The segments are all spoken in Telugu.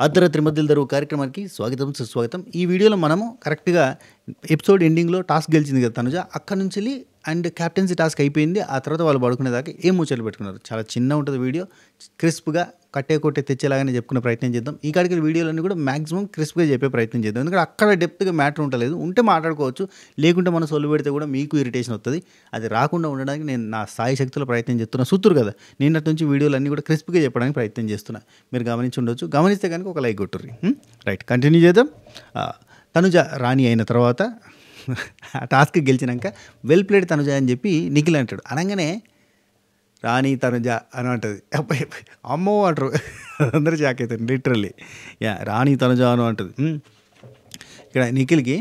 అర్ధరాత్రి మధ్యలో జరుగు కార్యక్రమానికి స్వాగతం సుస్వాగతం. ఈ వీడియోలో మనము కరెక్ట్‌గా ఎపిసోడ్ ఎండింగ్‌లో టాస్క్ గెలిచింది కదా తనుజ. అక్కడి నుంచెల్లి అండ్ క్యాప్టెన్సీ టాస్క్ అయిపోయింది. ఆ తర్వాత వాళ్ళు పడుకునేదాకా ఏం ముచ్చట్లు పెట్టుకున్నారు. చాలా చిన్నగా ఉంటుంది వీడియో. క్రిస్ప్‌గా కట్టే కొట్టే తెచ్చేలాగానే చెప్పుకునే ప్రయత్నం చేద్దాం. ఈ కాడికి వీడియోలన్నీ కూడా మాక్సిమం క్రిస్ప్‌గా చెప్పే ప్రయత్నం చేద్దాం. ఎందుకంటే అక్కడ డెప్త్‌గా మ్యాటర్ ఉంటలేదు. ఉంటే మాట్లాడుకోవచ్చు. లేకుంటే మనం సొల్లు పెడితే కూడా మీకు ఇరిటేషన్ వస్తది. అది రాకుండా ఉండడానికి నేను నా సాయి శక్తిలో ప్రయత్నం చేస్తున్నా. సుత్తురు కదా! నిన్నటి నుంచి వీడియోలన్నీ కూడా క్రిస్ప్‌గా చెప్పడానికి ప్రయత్నం చేస్తున్నా. మీరు గమనించి ఉండొచ్చు. గమనిస్తే కనుక ఒక లైక్ కొట్టుర్రి. రైట్, కంటిన్యూ చేద్దాం. తనుజ రాణి అయిన తర్వాత ఆ టాస్క్ గెలిచినాక వెల్ ప్లేడ్ తనుజ అని చెప్పి నిఖిల్ అంటాడు. అనగానే రాణి తనుజ అని అంటుంది. అబ్బాయి అమ్మో అంటారు. అందరూ షాక్ అవుతారు లిటరల్లీ. రాణి తనుజ అని అంటుంది. ఇక్కడ నిఖిల్కి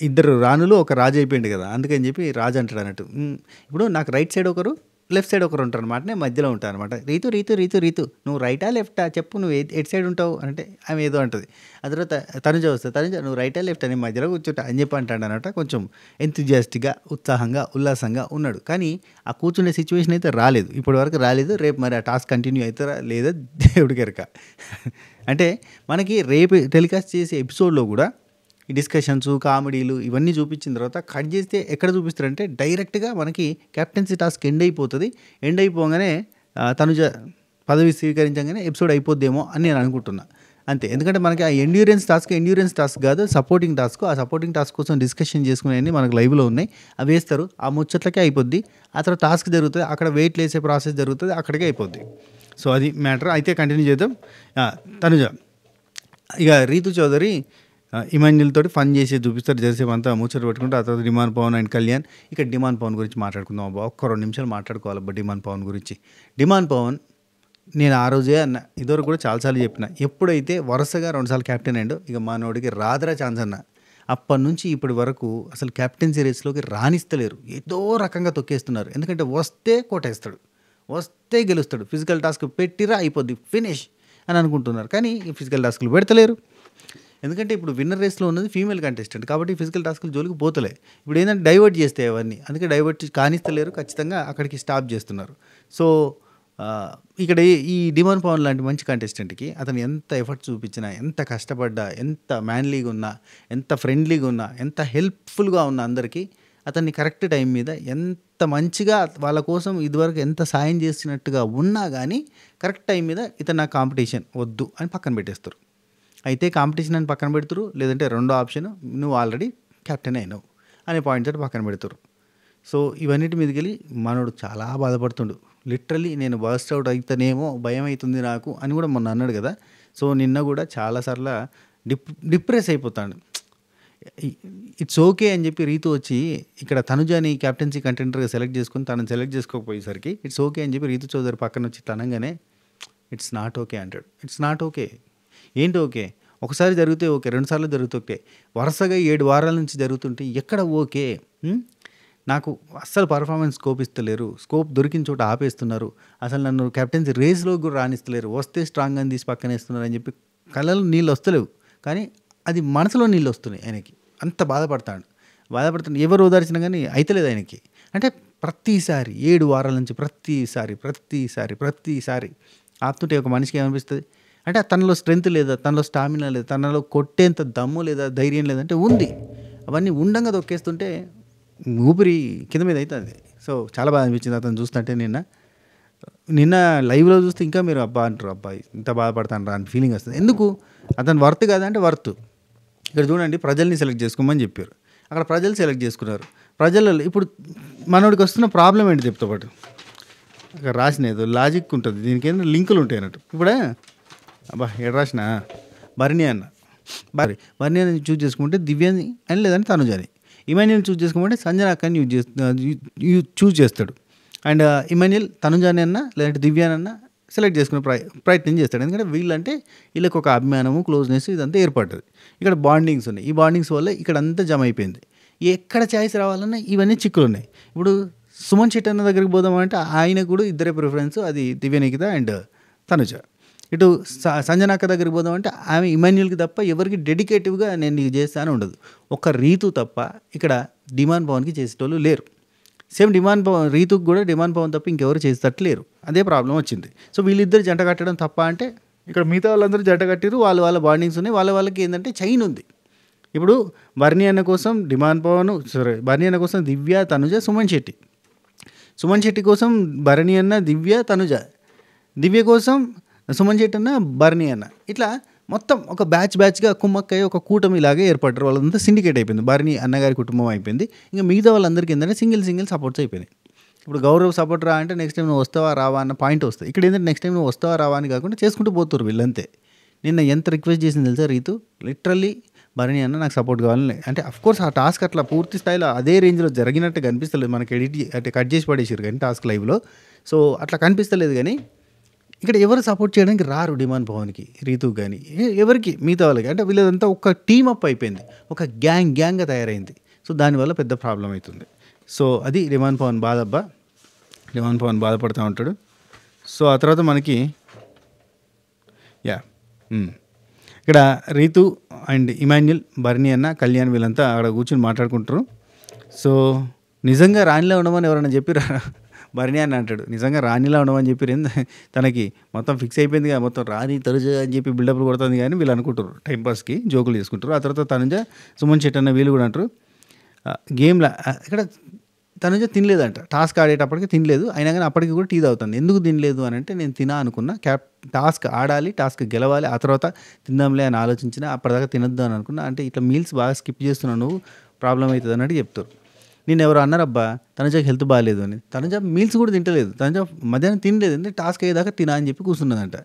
ఇద్దరు రాణులు ఒక రాజు అయిపోయింది కదా, అందుకని చెప్పి రాజు అంటాడు అన్నట్టు. ఇప్పుడు నాకు రైట్ సైడ్ ఒకరు లెఫ్ట్ సైడ్ ఒకరు ఉంటారు అనమాట. నేను మధ్యలో ఉంటాను అనమాట. రీతు రీతు రీతు రీతు నువ్వు రైటా లెఫ్టా చెప్పు, నువ్వు ఎటు సైడ్ ఉంటావు అంటే ఆమె ఏదో అంటుంది. ఆ తర్వాత తనుజ వస్తుంది. తనుజ నువ్వు రైటా లెఫ్టా, నేను మధ్యలో కూర్చుంటా అని చెప్పి అంటాడు అనమాట. కొంచెం ఎంతూజియాస్టిక్గా ఉత్సాహంగా ఉల్లాసంగా ఉన్నాడు. కానీ ఆ కూర్చునే సిచ్యువేషన్ అయితే రాలేదు, ఇప్పటి వరకు రాలేదు. రేపు మరి ఆ టాస్క్ కంటిన్యూ అవుతారా లేదా దేవుడికి ఎరక. అంటే మనకి రేపు టెలికాస్ట్ చేసే ఎపిసోడ్లో కూడా ఈ డిస్కషన్స్ కామెడీలు ఇవన్నీ చూపించిన తర్వాత కట్ చేస్తే ఎక్కడ చూపిస్తారంటే డైరెక్ట్గా మనకి క్యాప్టెన్సీ టాస్క్ ఎండ్ అయిపోతుంది. ఎండ్ అయిపోగానే తనుజ పదవి స్వీకరించగానే ఎపిసోడ్ అయిపోద్దేమో అని నేను అనుకుంటున్నా అంతే. ఎందుకంటే మనకి ఆ ఎండ్యూరెన్స్ టాస్క్ కాదు, సపోర్టింగ్ టాస్క్. ఆ సపోర్టింగ్ టాస్క్ కోసం డిస్కషన్ చేసుకునేవన్నీ మనకు లైవ్లో ఉన్నాయి. అవి వేస్తారు, ఆ ముచ్చట్లకే అయిపోద్ది. ఆ తర్వాత టాస్క్ జరుగుతుంది, అక్కడ వెయిట్ లేసే ప్రాసెస్ జరుగుతుంది, అక్కడికే అయిపోద్ది. సో అది మ్యాటర్. అయితే కంటిన్యూ చేద్దాం. తనుజ ఇక రీతు చౌదరి ఇమాన్యుల్ తోటి ఫన్ చేసి చూపిస్తారు. జెర్సేపు అంతా ముచ్చట పెట్టుకుంటే ఆ తర్వాత డిమాండ్ పవన్ అండ్ కళ్యాణ్. ఇక్కడ డిమాండ్ పవన్ గురించి మాట్లాడుకుందాం అబ్బా. ఒక్క 2 నిమిషాలు మాట్లాడుకోవాలబ్బా డిమాండ్ పవన్ గురించి. డిమాండ్ పవన్ నేను ఆ రోజే అన్న, ఇదివరకు కూడా చాలాసార్లు చెప్పిన, ఎప్పుడైతే వరుసగా 2 సార్లు క్యాప్టెన్ అయ్యాడో ఇక మనోడికి రాదరా ఛాన్స్ అన్న. అప్పటి నుంచి ఇప్పటి వరకు అసలు క్యాప్టెన్సీ రేస్లోకి రాణిస్తలేరు. ఏదో రకంగా తొక్కేస్తున్నారు. ఎందుకంటే వస్తే కొట్టేస్తాడు, వస్తే గెలుస్తాడు, ఫిజికల్ టాస్క్ పెట్టిరా అయిపోద్ది ఫినిష్ అని అనుకుంటున్నారు. కానీ ఈ ఫిజికల్ టాస్క్లు పెడతలేరు. ఎందుకంటే ఇప్పుడు విన్నర్ రేస్లో ఉన్నది ఫీమేల్ కంటెస్టెంట్ కాబట్టి ఫిజికల్ టాస్క్లు జోలికి పోతలే. ఇప్పుడు ఏంటంటే డైవర్ట్ చేస్తే అవన్నీ, అందుకే డైవర్ట్ కానిస్తలేరు. ఖచ్చితంగా అక్కడికి స్టాప్ చేస్తున్నారు. సో ఇక్కడ ఈ డిమాండ్ పవన్ లాంటి మంచి కంటెస్టెంట్కి అతను ఎంత ఎఫర్ట్ చూపించినా, ఎంత కష్టపడ్డా, ఎంత మ్యాన్లీగా ఉన్నా, ఎంత ఫ్రెండ్లీగా ఉన్నా, ఎంత హెల్ప్ఫుల్గా ఉన్నా అందరికీ అతన్ని కరెక్ట్ టైం మీద ఎంత మంచిగా వాళ్ళ కోసం ఇదివరకు ఎంత సాయం చేసినట్టుగా ఉన్నా కానీ కరెక్ట్ టైం మీద ఇతను నాకు కాంపిటీషన్ వద్దు అని పక్కన పెట్టేస్తారు. అయితే కాంపిటీషన్ అని పక్కన పెడతారు, లేదంటే రెండో ఆప్షన్ నువ్వు ఆల్రెడీ క్యాప్టెన్ అయినావు అనే పాయింట్ తోటి పక్కన పెడతారు. సో ఇవన్నిటి మీదకి వెళ్ళి మనోడు చాలా బాధపడుతుండు. లిటరల్లీ నేను బర్స్ట్ అవుట్ అయితేనేమో భయం అవుతుంది నాకు అని కూడా మొన్న అన్నాడు కదా. సో నిన్న కూడా చాలాసార్లు డిప్రెస్ అయిపోతాడు. ఇట్స్ ఓకే అని చెప్పి రీతు వచ్చి ఇక్కడ తనుజాని క్యాప్టెన్సీ కంటెంటర్గా సెలెక్ట్ చేసుకుని తనని సెలెక్ట్ చేసుకోకపోయేసరికి ఇట్స్ ఓకే అని చెప్పి రీతు చౌదరి పక్కన వచ్చి తనగానే ఇట్స్ నాట్ ఓకే అంటాడు. ఇట్స్ నాట్ ఓకే ఏంటి ఓకే? ఒకసారి జరిగితే ఓకే, 2 సార్లు జరిగితే ఓకే, వరుసగా 7 వారాల నుంచి జరుగుతుంటే ఎక్కడ ఓకే? నాకు అస్సలు పర్ఫార్మెన్స్ స్కోప్ ఇస్తలేరు, స్కోప్ దొరికిన చోట ఆపేస్తున్నారు, అసలు నన్ను కెప్టెన్సీ రేస్లో కూడా రాణిస్తలేరు, వస్తే స్ట్రాంగ్ అని తీసి పక్కన వేస్తున్నారు అని చెప్పి కళ్ళలో నీళ్ళు వస్తలేవు. కానీ అది మనసులో నీళ్ళు వస్తున్నాయి ఆయనకి. అంత బాధపడతాడు. ఎవరు ఓదార్చినా కానీ అయితలేదు ఆయనకి. అంటే ప్రతిసారి 7 వారాల నుంచి ప్రతిసారి ఆపుతుంటే ఒక మనిషికి ఏమనిపిస్తుంది అంటే తనలో స్ట్రెంత్ లేదా, తనలో స్టామినా లేదా, తనలో కొట్టేంత దమ్ము లేదా, ధైర్యం లేదంటే ఉంది. అవన్నీ ఉండంగా తొక్కేస్తుంటే ఊపిరి కింద మీద అవుతుంది. సో చాలా బాధ అనిపించింది అతను చూస్తుంటే. నిన్న లైవ్లో చూస్తే ఇంకా మీరు అబ్బా అంటారు, అబ్బాయి ఇంత బాధపడతాను రా అని ఫీలింగ్ వస్తుంది. ఎందుకు? అతను వర్త్ కాదంటే వర్త్. ఇక్కడ చూడండి, ప్రజల్ని సెలెక్ట్ చేసుకోమని చెప్పారు, అక్కడ ప్రజలు సెలెక్ట్ చేసుకున్నారు. ప్రజలలో ఇప్పుడు మనోడికి వస్తున్న ప్రాబ్లం ఏంటి చెప్తా పాటు అక్కడ రాసిన ఏదో లాజిక్ ఉంటుంది, దీనికి ఏంటంటే లింకులు ఉంటాయి అన్నట్టు. ఇప్పుడే అబ్బా ఎడ రాసిన భరణి అని చూజ్ చేసుకుంటే దివ్యాని అని లేదంటే తనుజాని, ఇమాన్యుల్ చూజ్ చేసుకుంటే సంజన అక్కని చూజ్ చేస్తాడు. అండ్ ఇమాన్యుల్ తనుజాని అన్న లేదంటే దివ్యానన్నా సెలెక్ట్ చేసుకునే ప్రయత్నం చేస్తాడు. ఎందుకంటే వీళ్ళంటే వీళ్ళకి ఒక అభిమానము, క్లోజ్నెస్ ఇదంతా ఏర్పడుతుంది. ఇక్కడ బాండింగ్స్ ఉన్నాయి. ఈ బాండింగ్స్ వల్ల ఇక్కడ అంతా జమ అయిపోయింది. ఎక్కడ ఛాయిస్ రావాలన్నా ఇవన్నీ చిక్కులు ఉన్నాయి. ఇప్పుడు సుమన్ శెట్టి అన్న దగ్గరికి పోదామంటే ఆయనకు కూడా ఇద్దరే ప్రిఫరెన్స్, అది దివ్యనికిత అండ్ తనుజ. ఇటు సంజన అక్క దగ్గరికి పోదామంటే ఆమె ఇమాన్యుల్కి తప్ప ఎవరికి డెడికేటివ్గా నేను నీకు చేస్తాను ఉండదు. ఒక రీతు తప్ప ఇక్కడ డిమాండ్ పవన్కి చేసేటోళ్ళు లేరు. సేమ్ డిమాండ్ పవన్ రీతుకు కూడా డిమాండ్ పవన్ తప్ప ఇంకెవరు చేసేటట్టు లేరు. అదే ప్రాబ్లం వచ్చింది. సో వీళ్ళిద్దరు జంట కట్టడం తప్ప అంటే ఇక్కడ మిగతా వాళ్ళందరూ జట్ట కట్టిరు, వాళ్ళ బాండింగ్స్ ఉన్నాయి, వాళ్ళకి ఏంటంటే చైన్ ఉంది. ఇప్పుడు బర్నీ అన్న కోసం డిమాండ్ పవన్, బర్నీ అన్న కోసం దివ్య, తనుజ, సుమన్ శెట్టి. సుమన్ శెట్టి కోసం భరణి అన్న, దివ్య, తనుజ. దివ్య కోసం సుమన్ శెట్టి అన్న, భరణి అన్న. ఇట్లా మొత్తం ఒక బ్యాచ్గా కుమ్మక్కయ్య ఒక కూటమి ఇలాగే ఏర్పడ్డారు. వాళ్ళంతా సిండికేట్ అయిపోయింది. భరణి అన్నగారి కుటుంబం అయిపోయింది. ఇంకా మిగతా వాళ్ళందరికీ ఏంటంటే సింగిల్ సపోర్ట్స్ అయిపోయినాయి. ఇప్పుడు గౌరవ్ సపోర్ట్ రా అంటే నెక్స్ట్ టైం నువ్వు వస్తావా రావా అన్న పాయింట్ వస్తుంది. ఇక్కడ ఏంటంటే నెక్స్ట్ టైం నువ్వు వస్తావా రావా అని కాకుండా చేసుకుంటూ పోతారు వీళ్ళంతే. నిన్న ఎంత రిక్వెస్ట్ చేసింది తెలుసా రీతు, లిటరల్లీ భరణి అన్న నాకు సపోర్ట్ కావాలని. అంటే అఫ్కోర్స్ ఆ టాస్క్ అట్లా పూర్తి స్థాయిలో అదే రేంజ్లో జరిగినట్టు కనిపిస్తలేదు మనకి, అంటే కట్ చేసి పడేసారు కానీ టాస్క్ లైవ్లో. సో అట్లా కనిపిస్తలేదు. కానీ ఇక్కడ ఎవరు సపోర్ట్ చేయడానికి రారు డిమాండ్ పవన్కి, రీతు కానీ ఎవరికి మిగతా వాళ్ళకి. అంటే వీళ్ళదంతా ఒక టీమ్ అప్ అయిపోయింది, ఒక గ్యాంగ్గా తయారైంది. సో దానివల్ల పెద్ద ప్రాబ్లం అవుతుంది. సో అది డిమాండ్ పవన్ బాధబ్బా, డిమాండ్ పవన్ బాధపడుతూ ఉంటాడు. సో ఆ తర్వాత మనకి ఇక్కడ రీతు అండ్ ఇమాన్యుల్, భరణి అన్న, కళ్యాణ్ వీళ్ళంతా అక్కడ కూర్చొని మాట్లాడుకుంటారు. సో నిజంగా రాణిలా ఉండమని ఎవరైనా చెప్పిరా? భరణి అని అంటాడు, నిజంగా రాణిలా ఉండమని చెప్పి తనకి మొత్తం ఫిక్స్ అయిపోయింది కదా, మొత్తం రాణి తనుజ అని చెప్పి బిల్డప్లు కొడుతుంది. కానీ వీళ్ళు అనుకుంటారు టైంపాస్కి జోకులు చేసుకుంటారు. ఆ తర్వాత తనుజ, సుమన్ శెట్టి అన్న వీళ్ళు కూడా అంటారు గేమ్లో. ఇక్కడ తనుజ తినలేదంట, టాస్క్ ఆడేటప్పటికి తినలేదు. అయినా కానీ అప్పటికి కూడా టీ తాగుతుంది. ఎందుకు తినలేదు అని అంటే, నేను అనుకున్నా టాస్క్ ఆడాలి, టాస్క్ గెలవాలి, ఆ తర్వాత తిందాంలే అని ఆలోచించిన, అప్పటిదాకా తినొద్దు అని అనుకున్నా. అంటే ఇట్లా మీల్స్ బాగా స్కిప్ చేస్తున్నావు నువ్వు, ప్రాబ్లం అవుతుంది అన్నట్టు చెప్తారు. నేను ఎవరు అన్నారబ్బా తనుజకి హెల్త్ బాగాలేదు అని. తనుజ మీల్స్ కూడా తింటలేదు, తనుజ మధ్యాహ్నం తినలేదు, అంటే టాస్క్ అయ్యేదాకా తినా అని చెప్పి కూర్చున్నదంట.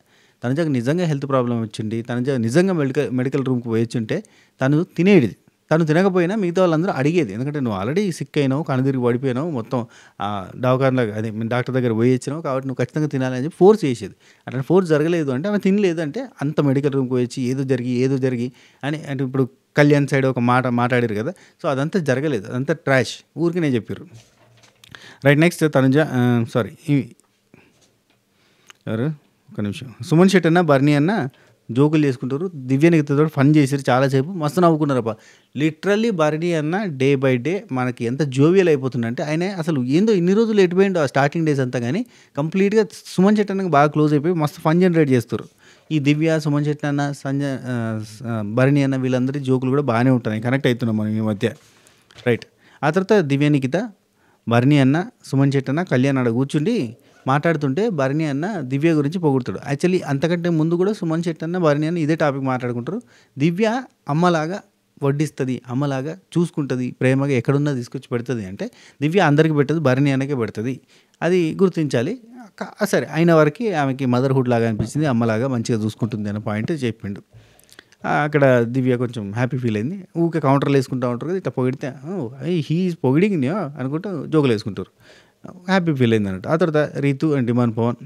తనుజకి నిజంగా హెల్త్ ప్రాబ్లం వచ్చింది, తనుజ నిజంగా మెడికల్ రూమ్కి పోయొచ్చుంటే తను తినేది. తను తినకపోయినా మిగతా వాళ్ళందరూ అడిగేది. ఎందుకంటే నువ్వు ఆల్రెడీ సిక్ అయినావు, కనుదిరిగి పడిపోయినావు, మొత్తం దవాఖానలో అదే డాక్టర్ దగ్గర పోయి వచ్చినావు, కాబట్టి నువ్వు ఖచ్చితంగా తినాలని చెప్పి ఫోర్స్ చేసేది. అట్లా ఫోర్స్ జరగలేదు అంటే ఆమె తినలేదు అంటే అంత మెడికల్ రూమ్కి వచ్చి ఏదో జరిగి అని. అంటే ఇప్పుడు కళ్యాణ్ సైడ్ ఒక మాట్లాడారు కదా, సో అదంతా జరగలేదు, అదంతా ట్రాష్, ఊరికినే చెప్పారు. రైట్, నెక్స్ట్ తనుజ ఎవరు ఒక నిమిషం, సుమన్ శెట్టి అన్న, భరణి అన్న జోకులు చేసుకుంటారు. దివ్యనితో ఫన్ చేసారు చాలాసేపు, మస్తు నవ్వుకున్నారప్ప. లిటరల్లీ భరణి అన్న డే బై డే మనకి ఎంత జోవియల్ అయిపోతుందంటే, ఆయన అసలు ఏందో ఇన్ని రోజులు ఎటుపోయిండో ఆ స్టార్టింగ్ డేస్ అంతా, కానీ కంప్లీట్గా సుమన్ శెట్టి అన్నకి బాగా క్లోజ్ అయిపోయి మస్తు ఫన్ జనరేట్ చేస్తారు. ఈ దివ్య, సుమన్ శెట్టి అన్న, భరణి అన్న వీళ్ళందరి జోకులు కూడా బాగానే ఉంటున్నాయి, కనెక్ట్ అవుతున్నాం మనం ఈ మధ్య. రైట్, ఆ తర్వాత దివ్య నిఖిత, భరణి అన్న, సుమన్ శెట్టి అన్న, కళ్యాణ్ ఆడ కూర్చుండి మాట్లాడుతుంటే భరణి అన్న దివ్య గురించి పొగుడుతాడు. యాక్చువల్లీ అంతకంటే ముందు కూడా సుమన్ శెట్టి అన్న, భరణి అన్న ఇదే టాపిక్ మాట్లాడుకుంటారు. దివ్య అమ్మలాగా వడ్డిస్తుంది, అమ్మలాగా చూసుకుంటుంది, ప్రేమగా ఎక్కడున్నా తీసుకొచ్చి పెడుతుంది. అంటే దివ్య అందరికీ పెట్టదు, భరణి అన్నకే పెడుతుంది, అది గుర్తించాలి. సరే అయిన వరకు ఆమెకి మదర్హుడ్ లాగా అనిపించింది, అమ్మలాగా మంచిగా చూసుకుంటుంది అనే పాయింట్ చెప్పిండు. అక్కడ దివ్య కొంచెం హ్యాపీ ఫీల్ అయింది. ఊకే కౌంటర్లు వేసుకుంటూ ఉంటారు కదా, ఇట్లా పొగిడితే హీఈస్ పొగిడింగ్ అనుకుంటూ జోకులు వేసుకుంటారు, హ్యాపీ ఫీల్ అయింది అన్నట్టు. ఆ తర్వాత రీతు అండ్ డిమాండ్ పవన్,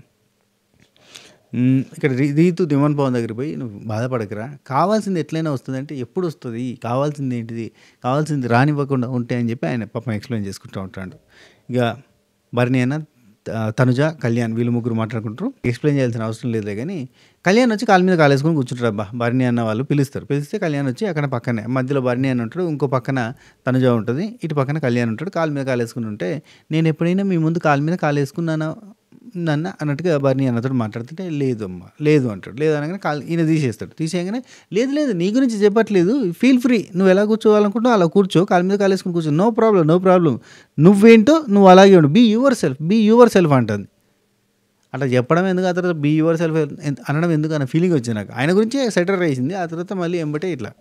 ఇక్కడ రీతు డిమాండ్ పవన్ దగ్గరికి పోయి, నువ్వు బాధపడకరా, కావాల్సింది ఎట్లయినా వస్తుంది అంటే ఎప్పుడు వస్తుంది, కావాల్సింది ఏంటిది, కావాల్సింది రానివ్వకుండా ఉంటే అని చెప్పి ఆయన పాపం ఎక్స్ప్లెయిన్ చేసుకుంటూ ఉంటాడు. ఇక భరణి అన్న, తనుజ, కళ్యాణ్ వీళ్ళు ముగ్గురు మాట్లాడుకుంటారు. ఎక్స్ప్లెయిన్ చేయాల్సిన అవసరం లేదులే, కానీ కళ్యాణ్ వచ్చి కాలు మీద కాలేసుకొని కూర్చుంటారు. అబ్బా భరణి అన్న వాళ్ళు పిలిస్తే కళ్యాణ్ వచ్చి అక్కడ పక్కనే మధ్యలో భరణి అన్న ఉంటాడు, ఇంకో పక్కన తనుజ ఉంటుంది, ఇటు పక్కన కళ్యాణ్ ఉంటాడు. కాలు మీద కాలేసుకుని ఉంటే, నేను ఎప్పుడైనా మీ ముందు కాలు మీద కాలేసుకున్నాను నన్ను అన్నట్టుగా భరణి అన్నతో మాట్లాడుతుంటే, లేదు అమ్మా లేదు అంటాడు. లేదు అనగానే ఈయన తీసేయగానే లేదు నీ గురించి చెప్పట్లేదు, ఫీల్ ఫ్రీ, నువ్వు ఎలా కూర్చోవాలనుకుంటున్నావు అలా కూర్చో, కాలు మీద కాలేసుకుని కూర్చో, నో ప్రాబ్లం, నువ్వేంటో నువ్వు అలాగే ఉండు, బీ యువర్ సెల్ఫ్ అంటుంది. అట్లా చెప్పడం ఎందుకు, ఆ తర్వాత బీ యువర్ సెల్ఫ్ అనడం ఎందుకు అన్న ఫీలింగ్ వచ్చింది నాకు. ఆయన గురించే సెటర్ వేసింది. ఆ తర్వాత మళ్ళీ ఎంబటే ఇట్లా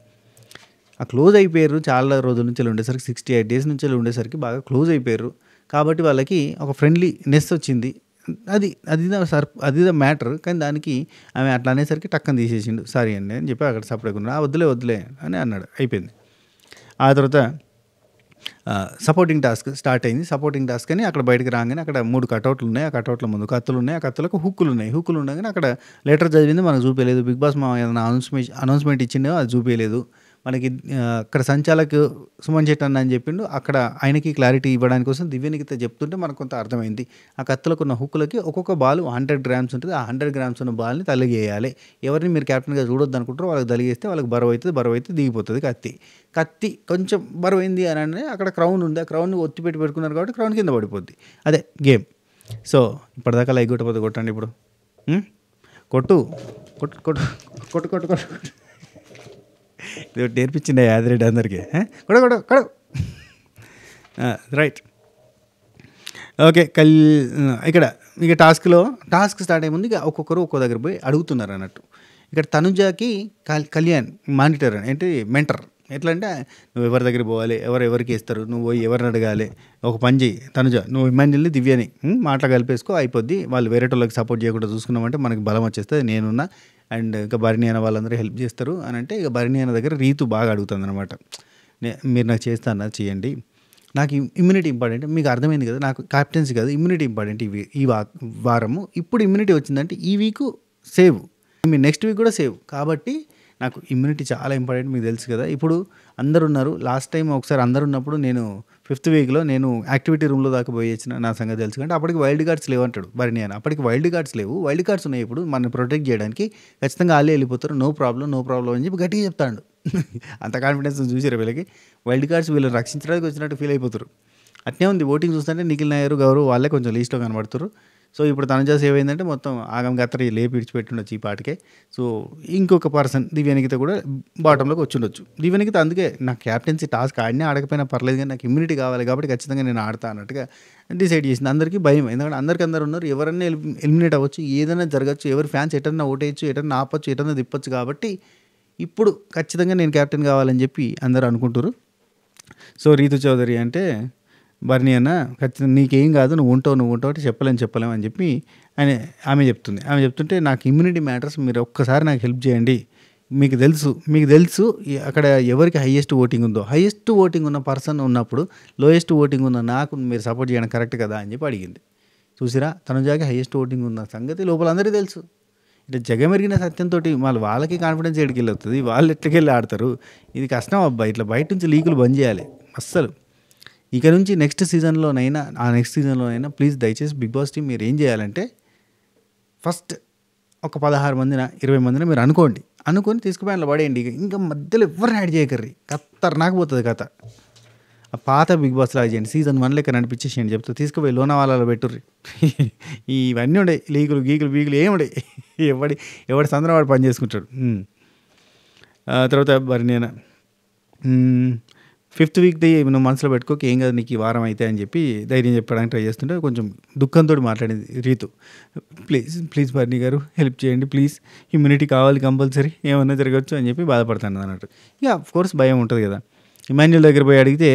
క్లోజ్ అయిపోయారు. చాలా రోజుల నుంచి ఉండేసరికి 68 days నుంచి ఉండేసరికి బాగా క్లోజ్ అయిపోయారు. కాబట్టి వాళ్ళకి ఒక ఫ్రెండ్లీనెస్ వచ్చింది. అది మ్యాటర్. కానీ దానికి ఆమె అట్లా అనేసరికి టక్కన తీసేసిండు. సారీ అండి అని చెప్పి అక్కడ సపరేట్ ఉన్నా, వద్దులే అని అన్నాడు, అయిపోయింది. ఆ తర్వాత సపోర్టింగ్ టాస్క్ స్టార్ట్ అయింది. సపోర్టింగ్ టాస్క్ అని అక్కడ బయటకు రాగానే అక్కడ 3 కటౌట్లు ఉన్నాయి. ఆ కటౌట్ల ముందు కత్తులు ఉన్నాయి, ఆ కత్తులకు హుక్కులు ఉండగానే అక్కడ లెటర్ చదివింది మనకు చూపించలేదు. బిగ్ బాస్ మా ఏదైనా అనౌన్స్మెంట్ ఇచ్చిండో అది చూపించలేదు మనకి. అక్కడ సంచాలక్ సుమన్ శెట్టి అన్న అని చెప్పిండు. అక్కడ ఆయనకి క్లారిటీ ఇవ్వడానికి కోసం దివ్యనికిత చెప్తుంటే మనకు కొంత అర్థమైంది. ఆ కత్తులకు ఉన్న హుక్కులకి ఒక్కొక్క బాల్ 100 grams ఉంటుంది. ఆ 100 grams ఉన్న బాల్ని తలిగేయాలి. ఎవరిని మీరు క్యాప్టెన్గా చూడొద్దు అనుకుంటారో వాళ్ళకి తలిగేస్తే వాళ్ళకి బరువు అయితే దిగిపోతుంది. కత్తి కొంచెం బరువైంది అని అంటే అక్కడ క్రౌన్ ఉంది, ఆ క్రౌన్ని ఒత్తి పెట్టుకున్నారు కాబట్టి క్రౌన్ కింద పడిపోద్ది. అదే గేమ్. సో ఇప్పటిదాకా లైక్ కొట్టకపోతే కొట్టండి, ఇప్పుడు కొట్టు. కొట్టు కొట్టు కొట్టు కొట్టు కొట్టు కొట్టు. ఇది ఒకటి నేర్పించింది యాదిరెడ్డి అందరికీ. కొడ కొడ కొడ. రైట్. ఓకే. ఇక్కడ ఇక టాస్క్ స్టార్ట్ అయ్యే ముందు ఇక ఒక్కొక్కరు ఒక్కో దగ్గర పోయి అడుగుతున్నారు అన్నట్టు. ఇక్కడ తనుజాకి కళ్యాణ్ మానిటర్ ఏంటి మెంటర్. ఎట్లా అంటే నువ్వు ఎవరి దగ్గర పోవాలి, ఎవరికి ఇస్తారు, నువ్వు పోయి ఎవరిని అడగాలి, ఒక పని చేయి తనుజ, నువ్వు ఇమాన్యుల్ని దివ్యని మాటలు కలిపేసుకో, అయిపోద్ది. వాళ్ళు వేరే వాళ్ళకి సపోర్ట్ చేయకుండా చూసుకున్నామంటే మనకి బలం వచ్చేస్తుంది, నేనున్నా అండ్ ఇంకా భరణి అన్న వాళ్ళందరూ హెల్ప్ చేస్తారు అని అంటే ఇక భరణి అన్న దగ్గర రీతు బాగా అడుగుతుంది అనమాట. మీరు నాకు చేస్తాను చేయండి, నాకు ఇమ్యూనిటీ ఇంపార్టెంట్. మీకు అర్థమైంది కదా, నాకు క్యాప్టెన్సీ కాదు ఇమ్యూనిటీ ఇంపార్టెంట్. ఈ వారము ఇప్పుడు ఇమ్యూనిటీ వచ్చిందంటే ఈ వీక్ సేవ్, మీ నెక్స్ట్ వీక్ కూడా సేవ్. కాబట్టి నాకు ఇమ్యూనిటీ చాలా ఇంపార్టెంట్, మీకు తెలుసు కదా. ఇప్పుడు అందరు ఉన్నారు, లాస్ట్ టైం ఒకసారి అందరు ఉన్నప్పుడు నేను 5th వీక్లో నేను యాక్టివిటీ రూమ్లో దాకా పోయి వచ్చిన, నా సంగతి తెలుసు. అంటే అప్పటికి వైల్డ్ కార్డ్స్ లేవు అంటాడు భరణి అని. అప్పటికి వైల్డ్ కార్డ్స్ లేవు, వైల్డ్ కార్డ్స్ ఉన్నాయి ఇప్పుడు మనల్ని ప్రొటెక్ట్ చేయడానికి. ఖచ్చితంగా వాళ్ళే వెళ్ళిపోతారు, నో ప్రాబ్లం అని చెప్పి గట్టిగా చెప్తాడు. అంత కాన్ఫిడెన్స్ చూసారు వీళ్ళకి. వైల్డ్ కార్డ్స్ వీళ్ళని రక్షించడానికి వచ్చినట్టు ఫీల్ అయిపోతారు. అట్నే ఉంది ఓటింగ్ చూస్తుంటే నిఖిల్ నాయర్ గౌరవ్ వాళ్ళే కొంచెం లీస్ట్లో కనబడుతారు. సో ఇప్పుడు తనుజా సేవ్ అయిందంటే మొత్తం ఆగం గత్తరి లేపి విడిచిపెట్టుండొచ్చు ఈ పాటికే. సో ఇంకొక పర్సన్ దివ్యానికిత కూడా బాటంలోకి వచ్చిండొచ్చు. దివ్యానికిత అందుకే నాకు క్యాప్టెన్సీ టాస్క్ ఆడినా ఆడకపోయినా పర్లేదు కానీ నాకు ఇమ్యూనిటీ కావాలి కాబట్టి ఖచ్చితంగా నేను ఆడతా అన్నట్టుగా డిసైడ్ చేసింది. అందరికీ భయం, ఎందుకంటే అందరు ఉన్నారు, ఎవరన్నా ఎలిమినేట్ అవ్వచ్చు, ఏదైనా జరగచ్చు, ఎవరి ఫ్యాన్స్ ఎటన్నా ఓటేయచ్చు, ఎటన్నా ఆపచ్చు, ఎటన్నా తిప్పచ్చు. కాబట్టి ఇప్పుడు ఖచ్చితంగా నేను క్యాప్టెన్ కావాలని చెప్పి అందరూ అనుకుంటారు. సో రీతు చౌదరి అంటే భరణి అన్న ఖచ్చితంగా నీకేం కాదు, నువ్వు ఉంటావు అంటే చెప్పలేము అని చెప్పి ఆమె చెప్తుంటే నాకు ఇమ్యూనిటీ మ్యాటర్స్, మీరు ఒక్కసారి నాకు హెల్ప్ చేయండి. మీకు తెలుసు అక్కడ ఎవరికి హైయెస్ట్ ఓటింగ్ ఉందో, హైయెస్ట్ ఓటింగ్ ఉన్న పర్సన్ ఉన్నప్పుడు లోయెస్ట్ ఓటింగ్ ఉన్న నాకు మీరు సపోర్ట్ చేయడం కరెక్ట్ కదా అని చెప్పి అడిగింది. చూసిరా, తనుజాకి హైయెస్ట్ ఓటింగ్ ఉన్న సంగతి లోపల అందరికీ తెలుసు. ఇట్లా జగమెరిగిన సత్యంతో వాళ్ళకి కాన్ఫిడెన్స్ ఎడికెళ్ళి అవుతుంది, వాళ్ళు ఎట్లకెళ్ళి ఆడతారు. ఇది కష్టం అబ్బా. ఇట్లా బయట నుంచి లీకులు బంద్ చేయాలి అస్సలు. ఇక నుంచి నెక్స్ట్ సీజన్లోనైనా ప్లీజ్ దయచేసి బిగ్ బాస్ టీం మీరు ఏం చేయాలంటే ఫస్ట్ ఒక 16 మందిన 20 మందిన మీరు అనుకొని తీసుకుపోయి అందులో పడేయండి. ఇంకా మధ్యలో ఎవరిని యాడ్ చేయకర్రీ, ఖతర్నాక్ పోతుంది కథ. ఆ పాత బిగ్ బాస్ లాగా చేయండి, సీజన్ 1 లెక్క నడిపించేసేయండి చెప్తా. తీసుకుపోయి లోనావాలలో పెట్టుర్రి. ఇవన్నీ ఉండే లీకులు బీకులు ఏమి ఉండే, ఎవడి సందర్భం పని చేసుకుంటాడు. తర్వాత భరణి 5th వీక్ నువ్వు మనసులో పెట్టుకోక ఏం కాదు నీకు ఈ వారం అయితే అని చెప్పి ధైర్యం చెప్పడానికి ట్రై చేస్తుంటే కొంచెం దుఃఖంతో మాట్లాడింది రీతు. ప్లీజ్ భరణి గారు హెల్ప్ చేయండి ప్లీజ్, ఇమ్యూనిటీ కావాలి కంపల్సరీ, ఏమన్నా జరగచ్చు అని చెప్పి బాధపడతాను అన్నట్టు. ఇక ఆఫ్కోర్స్ భయం ఉంటుంది కదా. ఇమాన్యుల్ దగ్గర పోయి అడిగితే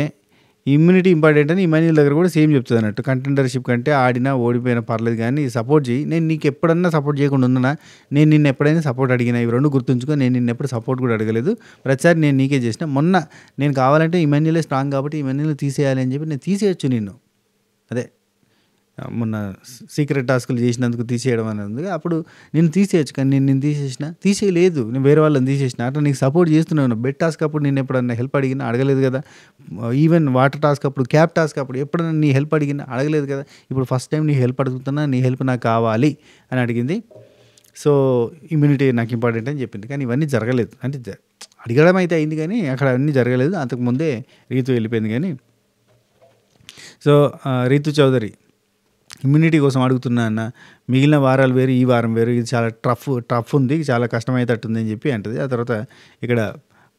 ఇమ్యూనిటీ ఇంపార్టెంట్ అని ఇమాన్యుల్ దగ్గర కూడా సేమ్ చెప్తుంది అన్నట్టు. కంటెండర్షిప్ కంటే ఆడినా ఓడిపోయినా పర్లేదు కానీ సపోర్ట్ చేయి, నేను నీకు ఎప్పుడన్నా సపోర్ట్ చేయకుండా ఉన్నానా, నేను నిన్ను ఎప్పుడైనా సపోర్ట్ అడిగినా, ఇవి రెండు గుర్తుంచుకో, నేను నిన్ను ఎప్పుడు సపోర్ట్ కూడా అడగలేదు, ప్రతిసారి నేను నీకే చేసిన. మొన్న నేను కావాలంటే ఇమాన్యులే స్ట్రాంగ్ కాబట్టి ఇమాన్యుల్ తీసేయాలి అని చెప్పి నేను తీసేయచ్చు నిన్ను, అదే మొన్న సీక్రెట్ టాస్కులు చేసినందుకు తీసేయడం అనేది ఉంది, అప్పుడు నేను తీసేయచ్చు. కానీ నేను తీసేయలేదు, నేను వేరే వాళ్ళని తీసేసిన. అట్లా నీకు సపోర్ట్ చేస్తున్నాను. బెడ్ టాస్క్ అప్పుడు నేను ఎప్పుడన్నా హెల్ప్ అడిగినా అడగలేదు కదా. ఈవెన్ వాటర్ టాస్క్ అప్పుడు, క్యాప్ టాస్క్ అప్పుడు ఎప్పుడన్నా నీ హెల్ప్ అడిగినా అడగలేదు కదా. ఇప్పుడు ఫస్ట్ టైం నీ హెల్ప్ అడుగుతున్నా, నీ హెల్ప్ నాకు కావాలి అని అడిగింది. సో ఇమ్యూనిటీ నాకు ఇంపార్టెంట్ అని చెప్పింది. కానీ ఇవన్నీ జరగలేదు, అంటే అడగడం అయితే అయింది కానీ అక్కడ అన్నీ జరగలేదు. అంతకుముందే రీతు వెళ్ళిపోయింది. కానీ సో రీతు చౌదరి ఇమ్యూనిటీ కోసం అడుగుతున్నా అన్న, మిగిలిన వారాలు వేరు, ఈ వారం వేరు, ఇది చాలా టఫ్ ఉంది, చాలా కష్టమయ్యేటట్టుంది అని చెప్పి అంటది. ఆ తర్వాత ఇక్కడ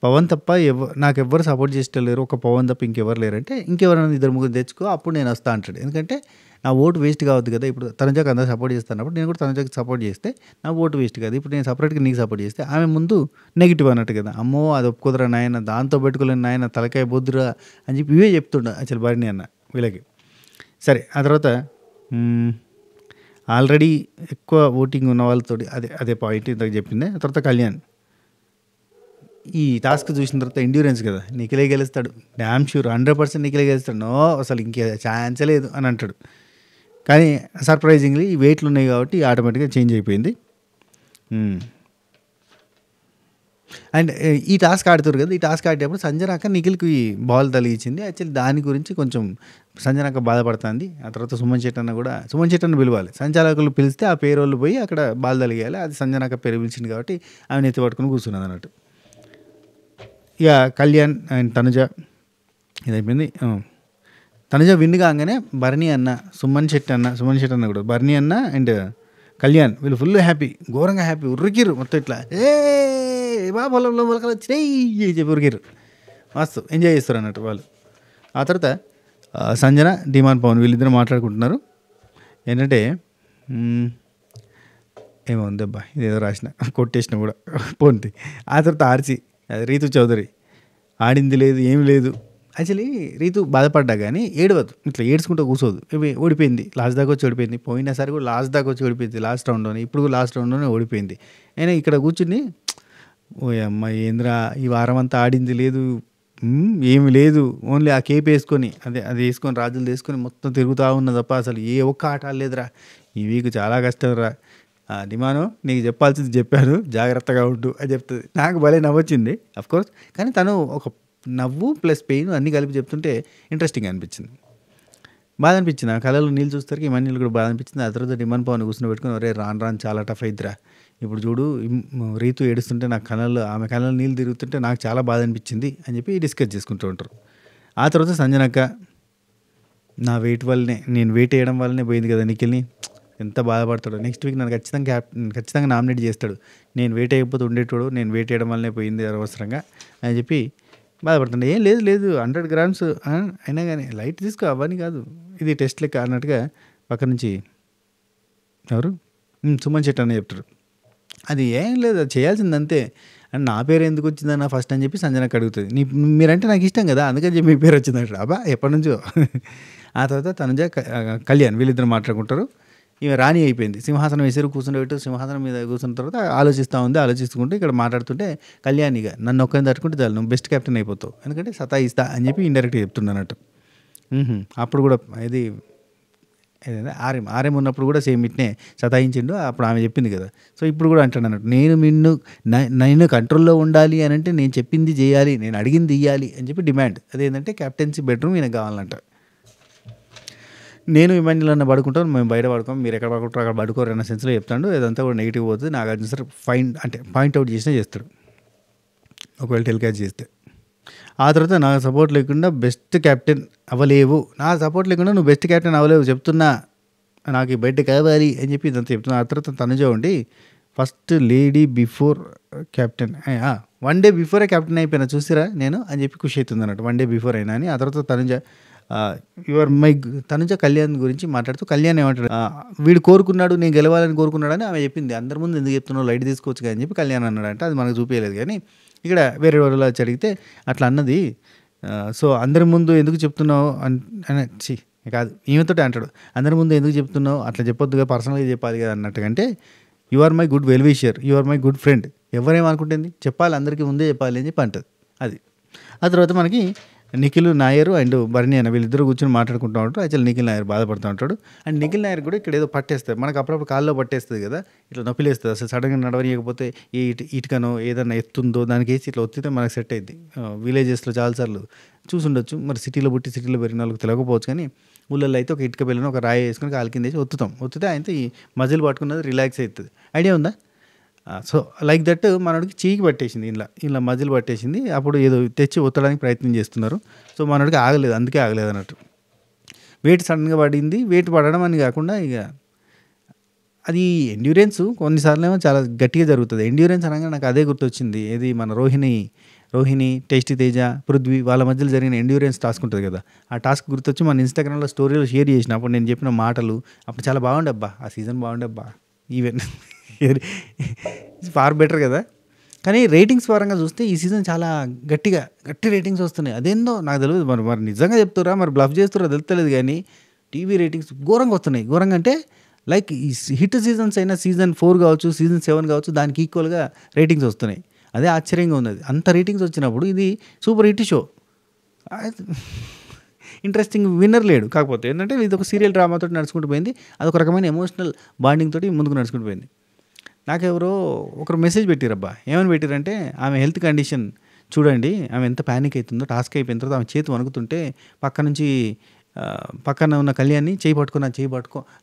పవన్ తప్ప నాకెవ్వరు సపోర్ట్ చేసేటలేరు, ఒక పవన్ తప్ప ఇంకెవరు లేరంటే ఇంకెవరైనా 2-3 తెచ్చుకో అప్పుడు నేను వస్తా అంటాడు. ఎందుకంటే నా ఓటు వేస్ట్ కావద్దు కదా. ఇప్పుడు తనుజాకి అందరూ సపోర్ట్ చేస్తున్నప్పుడు నేను కూడా తనుజాకి సపోర్ట్ చేస్తే నా ఓటు వేస్ట్ కాదు. ఇప్పుడు నేను సపరేట్గా నీకు సపోర్ట్ చేస్తే ఆమె ముందు నెగిటివ్ అన్నట్టు కదా. అమ్మో అది ఒప్పుకోదురా నాయన, దాంతో పెట్టుకోలేని నాయన, తలకాయ బొద్దురా అని చెప్పి ఇవే చెప్తుండ అసలు భరణి అన్న వీళ్ళకి. సరే ఆ తర్వాత ఆల్రెడీ ఎక్కువ ఓటింగ్ ఉన్న వాళ్ళతో అదే పాయింట్ ఇంతకు చెప్పింది. ఆ తర్వాత కళ్యాణ్ ఈ టాస్క్ చూసిన తర్వాత ఎండ్యూరెన్స్ కదా, నిఖిలే గెలుస్తాడు, డ్యామ్ ష్యూర్ 100% నిఖిలే గెలుస్తాడు, నో అసలు ఇంకే ఛాన్సే లేదు అని అంటాడు. కానీ సర్ప్రైజింగ్లీ ఈ వెయిట్లు ఉన్నాయి కాబట్టి ఆటోమేటిక్గా చేంజ్ అయిపోయింది. అండ్ ఈ టాస్క్ ఆడుతారు కదా, ఈ టాస్క్ ఆడేటప్పుడు సంజనాక నిఖిల్కి బాల్ తగిలించింది. యాక్చువల్లీ దాని గురించి కొంచెం సంజనాక బాధపడుతుంది. ఆ తర్వాత సుమన్ శెట్టన్న పిలవాలి, సంచాలకులు పిలిస్తే ఆ పేరు వాళ్ళు పోయి అక్కడ బాల్ తగిలియాలి. అది సంజనాక పేరు పిలిచింది కాబట్టి ఆమె ఎత్తి పట్టుకుని కూర్చున్నది అన్నట్టు. ఇక కళ్యాణ్ అండ్ తనుజ ఇదైపోయింది. తనుజ విన్ కాగానే భరణి అన్న, సుమన్ శెట్టి అన్న కూడా, భరణి అన్న అండ్ కళ్యాణ్ వీళ్ళు ఫుల్ హ్యాపీ, ఘోరంగా హ్యాపీ, ఉరికిరు మొత్తం ఇట్లా ఏ బా పొలంలో మొలకలు వచ్చినాయి చెప్పి ఉరికిరు, మస్తు ఎంజాయ్ చేస్తారు అన్నట్టు వాళ్ళు. ఆ తర్వాత సంజన, డిమాన్ పవన్ వీళ్ళిద్దరు మాట్లాడుకుంటున్నారు. ఏంటంటే ఏమో ఉందబ్బా ఇదేదో రాసిన కొట్టేసిన కూడా పోంటి. ఆ తర్వాత ఆర్చి, రీతు చౌదరి ఆడింది లేదు ఏమి లేదు. యాక్చువల్లీ రీతు బాధపడ్డా కానీ ఏడవద్దు, ఇట్లా ఏడ్చుకుంటూ కూర్చోదు. ఓడిపోయింది, లాస్ట్ దాకా వచ్చి ఓడిపోయింది. పోయినసారి కూడా లాస్ట్ దాకా వచ్చి ఓడిపోయింది, లాస్ట్ రౌండ్లోనే. ఇప్పుడు కూడా లాస్ట్ రౌండ్లోనే ఓడిపోయింది. అయినా ఇక్కడ కూర్చుని ఓ అమ్మ ఏంద్రా ఈ వారం అంతా ఆడింది లేదు, ఏమి లేదు, ఓన్లీ ఆ కేప్ వేసుకొని అది వేసుకొని రాజులు తీసుకొని మొత్తం తిరుగుతూ ఉన్నది తప్ప అసలు ఏ ఒక్క ఆట ఆడలేదురా. ఈ వీక్ చాలా కష్టం రా. డిమాను నీకు చెప్పాల్సింది చెప్పాను, జాగ్రత్తగా ఉండు అని చెప్తుంది. నాకు భలే నవ్వొచ్చింది అఫ్కోర్స్, కానీ తను ఒక నవ్వు ప్లస్ పెయిన్ అన్నీ కలిపి చెప్తుంటే ఇంట్రెస్టింగ్ అనిపించింది, బాధ అనిపించింది. ఆ కళలో నీళ్ళు చూస్తారు, ఈ నీళ్ళు కూడా బాధ అనిపించింది. ఆ తర్వాత డిమాన్ పవన్ కూర్చుని పెట్టుకుని ఒరే రాను చాలా టఫ్ అయిద్దిరా, ఇప్పుడు చూడు రీతు ఏడుస్తుంటే నాకు కళల్లో ఆమె కళలో నీళ్ళు తిరుగుతుంటే నాకు చాలా బాధ అనిపించింది అని చెప్పి డిస్కస్ చేసుకుంటూ ఉంటారు. ఆ తర్వాత సంజనక్క నా వెయిట్ వల్లనే, నేను వెయిట్ వేయడం వల్లనే పోయింది కదా నిఖిల్ని, ఎంత బాధపడతాడు. నెక్స్ట్ వీక్ నన్ను ఖచ్చితంగా నామినేట్ చేస్తాడు, నేను వెయిట్ అయిపోతే ఉండేటోడు, నేను వెయిట్ వేయడం వల్లనే పోయింది అనవసరంగా అని చెప్పి బాధపడుతుండే. ఏం లేదు 100 grams అయినా కానీ లైట్ తీసుకో, అవన్నీ కాదు, ఇది టెస్ట్ లెక్క అన్నట్టుగా పక్క నుంచి ఎవరు సుమన్ శెట్టి అని చెప్తారు. అది ఏం లేదు, అది చేయాల్సింది అంతే. అండ్ నా పేరు ఎందుకు వచ్చిందన్న ఫస్ట్ అని చెప్పి సంజనకు అడుగుతుంది. మీరంటే నాకు ఇష్టం కదా అందుకని చెప్పి మీ పేరు వచ్చిందంట. అబ్బా ఎప్పటి నుంచో. ఆ తర్వాత తనుజ కళ్యాణ్ వీళ్ళిద్దరు మాట్లాడుకుంటారు. ఈమె రాణి అయిపోయింది, సింహాసనం వేసారు, కూర్చుండబెట్టు, సింహాసనం మీద కూర్చున్న తర్వాత ఆలోచిస్తుంటే ఇక్కడ మాట్లాడుతుంటే కళ్యాణిగా నన్ను ఒక్కరిని తట్టుకుంటే చాలు, నువ్వు బెస్ట్ కెప్టెన్ అయిపోతావు, ఎందుకంటే సతాయిస్తా అని చెప్పి ఇండైరెక్ట్గా చెప్తున్నానట్టు. అప్పుడు కూడా ఇది ఏదైనా ఆర్ఎం ఉన్నప్పుడు కూడా సేమ్ ఇట్నే సతాయించిండు, అప్పుడు ఆమె చెప్పింది కదా. సో ఇప్పుడు కూడా అంటాడు అన్నట్టు, నేను కంట్రోల్లో ఉండాలి అని అంటే నేను చెప్పింది చేయాలి, నేను అడిగింది ఇవ్వాలి అని చెప్పి డిమాండ్. అదేంటంటే కెప్టెన్సీ బెడ్రూమ్ ఈయనకు కావాలంట. నేను ఇమాన్యుల్ అన్న పడుకుంటాను, మేము బయట పడుకోం, మీరు ఎక్కడ పడుకుంటారో అక్కడ పడుకోరు అన్న సెన్స్లో చెప్తాడు. ఇదంతా కూడా నెగిటివ్ పోతుంది. నాగార్జున సార్ పాయింట్అవుట్ చేసినా చేస్తాడు ఒకవేళ టెలికాస్ట్ చేస్తే. ఆ తర్వాత నాకు సపోర్ట్ లేకుండా బెస్ట్ కెప్టెన్ అవ్వలేవు, నా సపోర్ట్ లేకుండా నువ్వు బెస్ట్ కెప్టెన్ అవ్వలేవు చెప్తున్నా, నాకు ఈ బెడ్ కావాలి అని చెప్పి ఇదంతా చెప్తున్నా. ఆ తర్వాత తనుజ ఉండి first lady before captain, 1 day before captain అయిపోయినా చూసిరా నేను అని చెప్పి ఖుషి అవుతుంది అన్నట్టు, 1 day బిఫోర్ అయినా అని. ఆ తర్వాత తనుజ కళ్యాణ్ గురించి మాట్లాడుతూ కళ్యాణ్ ఏమంటాడు, వీడు కోరుకున్నాడు నేను గెలవాలని కోరుకున్నాడని ఆమె చెప్పింది, అందరి ముందు ఎందుకు చెప్తున్నావు, లైట్ తీసుకోవచ్చు అని చెప్పి కళ్యాణ్ అన్నాడంటే అది మనకు చూపించలేదు. కానీ ఇక్కడ వేరే వాళ్ళు వచ్చి అడిగితే అట్లా అన్నది. సో అందరి ముందు ఎందుకు చెప్తున్నావు అని కాదు, ఈమెతో అంటాడు, అందరి ముందు ఎందుకు చెప్తున్నావు, అట్లా చెప్పొద్దుగా, పర్సనల్గా చెప్పాలి కదా అన్నట్టుకంటే, you are my good well wisher, you are my good friend, ఎవరేమనుకుంటుంది చెప్పాలి, అందరికీ ముందే చెప్పాలి అని చెప్పి అంటుంది అది. ఆ తర్వాత మనకి నిఖిల్ నాయర్ అండ్ భరణి అన్న వీళ్ళిద్దరు కూర్చొని మాట్లాడుకుంటూ ఉంటారు. యాక్చువల్ నిఖిల్ నాయర్ బాధపడుతూ ఉంటాడు. అండ్ నిఖిల్ నాయర్ కూడా ఇక్కడ ఏదో పట్టేస్తారు, మనకు అప్పుడప్పుడు కాల్లో పట్టేస్తుంది కదా, ఇట్లా నొప్పిలేస్తుంది. అసలు సడన్గా నడవనీయకపోతే ఈ ఇటుకనో ఏదైనా ఎత్తుందో దానికి వేసి ఇట్లా ఒత్తితే మనకు సెట్ అయింది. విలేజెస్లో చాలాసార్లు చూసుండొచ్చు, మరి సిటీలో పుట్టి సిటీలో పెరిగిన వాళ్ళకి తెలియకపోవచ్చు. కానీ ఊళ్ళల్లో అయితే ఒక ఇటుక పిల్లని ఒక రాయి వేసుకొని కాలు కింద వేసి ఒత్తితే అయితే ఈ మజిల్ పట్టుకున్నది రిలాక్స్ అవుతుంది. ఐడియా ఉందా? సో లైక్ దట్ మనోడికి చీకి పట్టేసింది, ఇలా మజిల్ పట్టేసింది. అప్పుడు ఏదో తెచ్చి ఒత్తడానికి ప్రయత్నం చేస్తున్నారు. సో మనోడికి ఆగలేదు, అందుకే ఆగలేదు అన్నట్టు. వెయిట్ సడన్గా పడింది, వెయిట్ పడడం అని కాకుండా ఇక అది ఎండ్యూరెన్స్ కొన్నిసార్లు ఏమో చాలా గట్టిగా జరుగుతుంది. ఎండ్యూరెన్స్ అనగా నాకు అదే గుర్తొచ్చింది, ఏది మన రోహిణి టేస్టీ తేజ పృథ్వీ వాళ్ళ మధ్యలో జరిగిన ఎండ్యూరెన్స్ టాస్క్ ఉంటుంది కదా, ఆ టాస్క్ గుర్తొచ్చి మన ఇన్స్టాగ్రామ్లో స్టోరీలో షేర్ చేసిన. అప్పుడు నేను చెప్పిన మాటలు అప్పుడు చాలా బాగుండే అబ్బా, ఆ సీజన్ బాగుండే అబ్బా, ఈవెన్ ఫార్ బెటర్ కదా. కానీ రేటింగ్స్ పరంగా చూస్తే ఈ సీజన్ చాలా గట్టి రేటింగ్స్ వస్తున్నాయి. అదేందో నాకు తెలియదు, మరి నిజంగా చెప్తారా మరి బ్లఫ్ చేస్తారా తెలుస్తలేదు. కానీ టీవీ రేటింగ్స్ ఘోరంగా వస్తున్నాయి. ఘోరంగా అంటే లైక్ ఈ హిట్ సీజన్స్ అయినా సీజన్ 4 కావచ్చు, సీజన్ 7 కావచ్చు, దానికి ఈక్వల్గా రేటింగ్స్ వస్తున్నాయి. అదే ఆశ్చర్యంగా ఉన్నది. అంత రేటింగ్స్ వచ్చినప్పుడు ఇది super hit show. Interesting winner లేడు. కాకపోతే ఏంటంటే ఇది ఒక సీరియల్ డ్రామాతో నడుచుకుంటూ పోయింది, అదొక రకమైన ఎమోషనల్ బాండింగ్ తోటి ముందుకు నడుచుకుంటూ పోయింది. నాకెవరో ఒకరు మెసేజ్ పెట్టిరబ్బా, ఏమని పెట్టిరంటే, ఆమె హెల్త్ కండిషన్ చూడండి, ఆమె ఎంత ప్యానిక్ అవుతుందో, టాస్క్ అయిపోయిన తర్వాత ఆమె చేతి వణుకుతుంటే పక్కన ఉన్న కళ్యాణ్ని చేయి పట్టుకో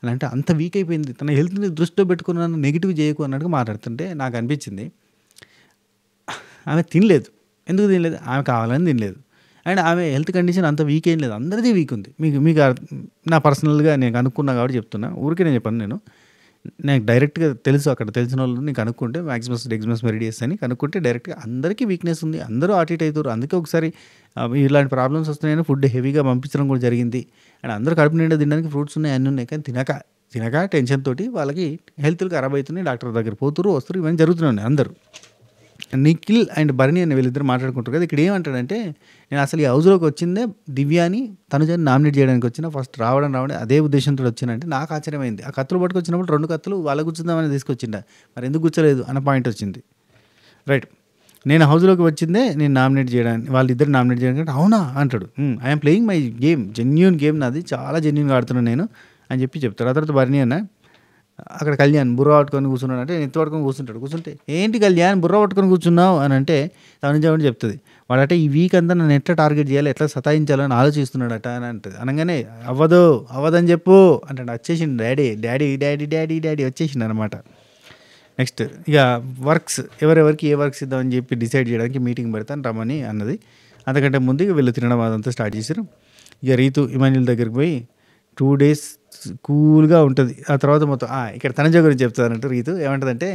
అని అంటే అంత వీక్ అయిపోయింది, తన హెల్త్ని దృష్టిలో పెట్టుకున్నాను, నెగిటివ్ చేయకు అన్నట్టుగా మాట్లాడుతుంటే నాకు అనిపించింది ఆమె తినలేదు. ఎందుకు తినలేదు? ఆమె కావాలని తినలేదు. అండ్ ఆమె హెల్త్ కండిషన్ అంత వీక్ ఏం లేదు, అందరిది వీక్ ఉంది. మీకు నా పర్సనల్గా నేను అనుకున్నా కాబట్టి చెప్తున్నా, ఊరికే నేను చెప్పాను. నేను నాకు డైరెక్ట్‌గా తెలుసు అక్కడ తెలిసిన వాళ్ళని కనుక్కుంటే మాక్సిమస్, డెక్సిమస్, మెరిడియస్ అని కనుక్కుంటే డైరెక్ట్‌గా అందరికీ వీక్‌నెస్ ఉంది. అందరూ అటు ఇటు అయితుర్రు. అందుకే ఒకసారి ఇలాంటి ప్రాబ్లమ్స్ వస్తున్నాయని ఫుడ్ హెవీగా పంపించడం కూడా జరిగింది. అండ్ అందరూ కడుపు నిండా తినడానికి ఫ్రూట్స్ ఉన్నాయి, అన్నీ ఉన్నాయి. కానీ తినక టెన్షన్ తోటి వాళ్ళకి హెల్త్‌లు ఖరాబ్ అయితున్నాయి. డాక్టర్ దగ్గరికి పోతుర్రు, వస్తుర్రు, ఇవన్నీ జరుగుతున్నాయి అందరూ. నిఖిల్ అండ్ భరణి అని వీళ్ళిద్దరు మాట్లాడుకుంటారు కదా. ఇక్కడ ఏమంటాడంటే, నేను అసలు ఈ హౌస్‌లోకి వచ్చిందే దివ్యాని, తనుజని నామినేట్ చేయడానికి వచ్చిన. ఫస్ట్ రావడం అదే ఉద్దేశంతో వచ్చినంటే నాకు ఆశ్చర్యమైంది. ఆ కత్తులు పట్టుకొచ్చినప్పుడు 2 కత్తులు వాళ్ళ కూర్చుందామని తీసుకొచ్చిండ. మరి ఎందుకు కూర్చోలేదు అన్న పాయింట్ వచ్చింది. రైట్. నేను హౌస్‌లోకి వచ్చిందే నేను నామినేట్ చేయడానికి, వాళ్ళిద్దరు నామినేట్ చేయడానికి అంటే, అవునా అంటాడు. I'm playing my game, genuine game నాది, చాలా జెన్యూన్గా ఆడుతున్నాను నేను అని చెప్తాడు. ఆ తర్వాత భరణి అన్న అక్కడ కళ్యాణ్ బుర్ర పట్టుకొని కూర్చున్నాడు అంటే ఎత్తు పట్టుకొని కూర్చుంటాడు. కూర్చుంటే ఏంటి కళ్యాణ్ బుర్ర పట్టుకొని కూర్చున్నావు అని అంటే తనుజ చెప్తుంది. వాడట ఈ వీక్ అంతా నన్ను ఎట్లా టార్గెట్ చేయాలి, ఎట్లా సతాయించాలని ఆలోచిస్తున్నాడట అని అంటుంది. అనగానే అవ్వదని చెప్పు అంటాడు. వచ్చేసిండు డాడీ వచ్చేసిండు అనమాట. నెక్స్ట్ ఇక వర్క్స్, ఎవరెవరికి ఏ వర్క్స్ ఇద్దామని చెప్పి డిసైడ్ చేయడానికి మీటింగ్ పెడతాను రమ్మని అన్నది. అంతకంటే ముందు ఇక వీళ్ళు తినడం అదంతా స్టార్ట్ చేశారు. ఇక రీతు ఇమాన్యుల్ దగ్గరికి పోయి 2 days కూల్గా ఉంటుంది. ఆ తర్వాత మొత్తం ఇక్కడ తనుజ గురించి చెప్తానంటే రీతు ఏమంటుందంటే,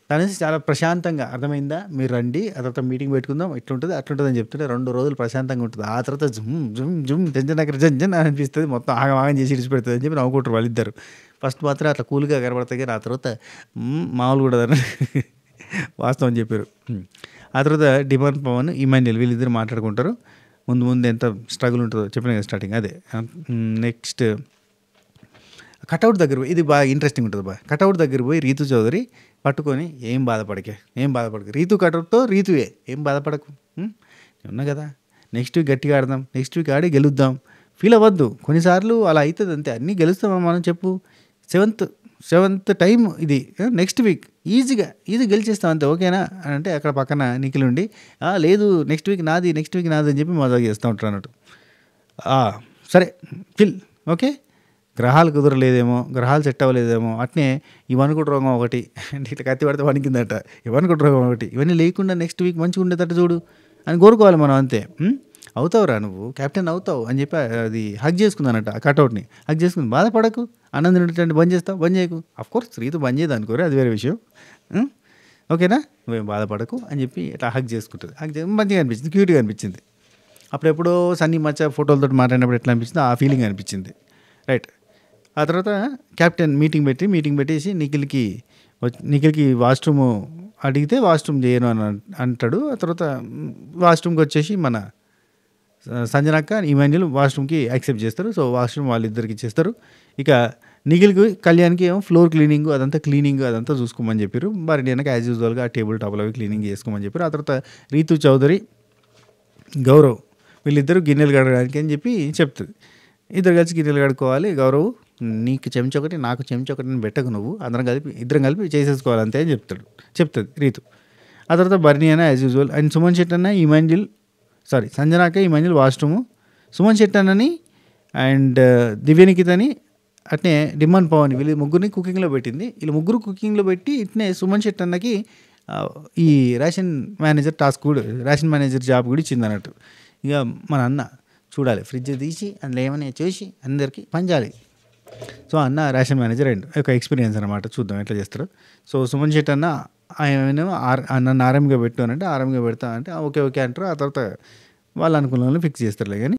తనుజ చాలా ప్రశాంతంగా, అర్థమైందా, మీరు రండి, ఆ తర్వాత మీటింగ్ పెట్టుకుందాం, ఇట్లుంటుంది అట్లుంటుంది అని చెప్తుంటే 2 రోజులు ప్రశాంతంగా ఉంటుంది. ఆ తర్వాత జుమ్ జంజన్ అని అనిపిస్తుంది, మొత్తం ఆగం చేసి ఇడిచిపెడుతుంది అని చెప్పి నవ్వుకుంటారు వాళ్ళిద్దరు. ఫస్ట్ మాత్రం అట్లా కూల్గా కనబడతాయి కానీ ఆ తర్వాత మామూలు కూడా వాస్తవం చెప్పారు. ఆ తర్వాత డిమాండ్ పవన్ ఇమాన్యుల్ వీళ్ళిద్దరు మాట్లాడుకుంటారు. ముందు ఎంత స్ట్రగుల్ ఉంటుందో చెప్పిన కదా స్టార్టింగ్ అదే. నెక్స్ట్ కటౌట్ దగ్గర పోయి, ఇది బాగా ఇంట్రెస్టింగ్ ఉంటుంది బాగా. కటౌట్ దగ్గర పోయి రీతు చౌదరి పట్టుకొని ఏం బాధపడకు, రీతు కటౌట్తో రీతువే, ఏం బాధపడకు, ఉన్నా కదా, నెక్స్ట్ వీక్ గట్టిగా ఆడదాం, నెక్స్ట్ వీక్ ఆడి గెలుద్దాం, ఫీల్ అవ్వద్దు, కొన్నిసార్లు అలా అవుతుంది అంతే, అన్నీ గెలుస్తామా మనం చెప్పు, సెవెంత్ టైం ఇది, నెక్స్ట్ వీక్ ఈజీ గెలిచేస్తాం అంతే, ఓకేనా అని అంటే అక్కడ పక్కన నిఖిల్ ఉండి లేదు నెక్స్ట్ వీక్ నాది అని చెప్పి మజాక్ చేస్తూ ఉంటారు అన్నట్టు. సరే చిల్, ఓకే, గ్రహాలు కుదరలేదేమో, గ్రహాలు సెట్ అవ్వలేదేమో, అట్నే ఇవనుకుంటు రోగం ఒకటి అంటే ఇట్లా కత్తి పడితే వణికిందట, ఇవనుకుంటు రోగం ఒకటి, ఇవన్నీ లేకుండా నెక్స్ట్ వీక్ మంచిగా ఉండేటట్టు చూడు అని కోరుకోవాలి మనం అంతే. అవుతావురా నువ్వు, కెప్టెన్ అవుతావు అని చెప్పి అది హగ్ చేసుకుందానట, ఆ కటౌట్ని హగ్ చేసుకుని, బాధపడకు, ఆనందం ఉండేటంటే బంద్ చేయకు, అఫ్కోర్స్ రీతు బంద్ చేయదు అనుకోరు, అది వేరే విషయం, ఓకేనా, నువ్వేం బాధపడకు అని చెప్పి ఇట్లా హగ్ చేసుకుంటుంది. మంచిగా అనిపించింది, క్యూట్గా అనిపించింది. అప్పుడెప్పుడో సన్నీ మచ్చ ఫోటోలతో మాట్లాడినప్పుడు ఎట్లా అనిపించింది ఆ ఫీలింగ్ అనిపించింది. రైట్. ఆ తర్వాత కెప్టెన్ మీటింగ్ పెట్టేసి నిఖిల్కి వాష్రూమ్ అడిగితే వాష్రూమ్ చేయను అని అంటాడు. ఆ తర్వాత వాష్రూమ్కి వచ్చేసి మన సంజనక్క ఇమాన్యుల్ వాష్రూమ్కి యాక్సెప్ట్ చేస్తారు. సో వాష్రూమ్ వాళ్ళిద్దరికి ఇచ్చేస్తారు. ఇక నిఖిల్కి కళ్యాణ్కి ఏమో ఫ్లోర్ క్లీనింగ్ అదంతా చూసుకోమని చెప్పారు. మరి నేను యాజ్ యూజువల్గా టేబుల్ టాప్లో అవి క్లీనింగ్ చేసుకోమని చెప్పారు. ఆ తర్వాత రీతు చౌదరి, గౌరవ్ వీళ్ళిద్దరూ గిన్నెలు కడగడానికి అని చెప్పి చెప్తుంది. ఇద్దరు కలిసి గిన్నెలు కడుక్కోవాలి. గౌరవ్ నీకు చెంచా ఒకటి నాకు చెంచా ఒకటి పెట్టకు, నువ్వు ఇద్దరం కలిపి చేసేసుకోవాలి అంతే అని చెప్తుంది రీతు. ఆ తర్వాత బర్నీ అన్న as usual and Suman Shetty అన్న సంజనాక ఇమాన్యుల్ వాష్రూము, సుమన్ శెట్టి అన్నని అండ్ దివ్యనికితని అట్నే డిమాండ్ పవన్ వీళ్ళు ముగ్గురిని కుకింగ్లో పెట్టింది. వీళ్ళు ముగ్గురు కుకింగ్లో పెట్టి ఇట్నే సుమన్ శెట్టి అన్నకి ఈ రేషన్ మేనేజర్ జాబ్ కూడా ఇచ్చింది అన్నట్టు. ఇక మన అన్న చూడాలి, ఫ్రిడ్జ్ తీసి అందులో ఏమైనా చూసి అందరికీ పంచాలి. సో అన్న రేషన్ మేనేజర్ అండ్ ఒక ఎక్స్పీరియన్స్ అనమాట, చూద్దాం ఎట్లా చేస్తారు. సో సుమన్ శెట్టి అన్న ఆయన నన్ను ఆర్ఎంగా పెట్టు అని అంటే ఆర్ఎంగా పెడతా అంటే ఓకే అంటారు. ఆ తర్వాత వాళ్ళు అనుకున్న ఫిక్స్ చేస్తారులే కానీ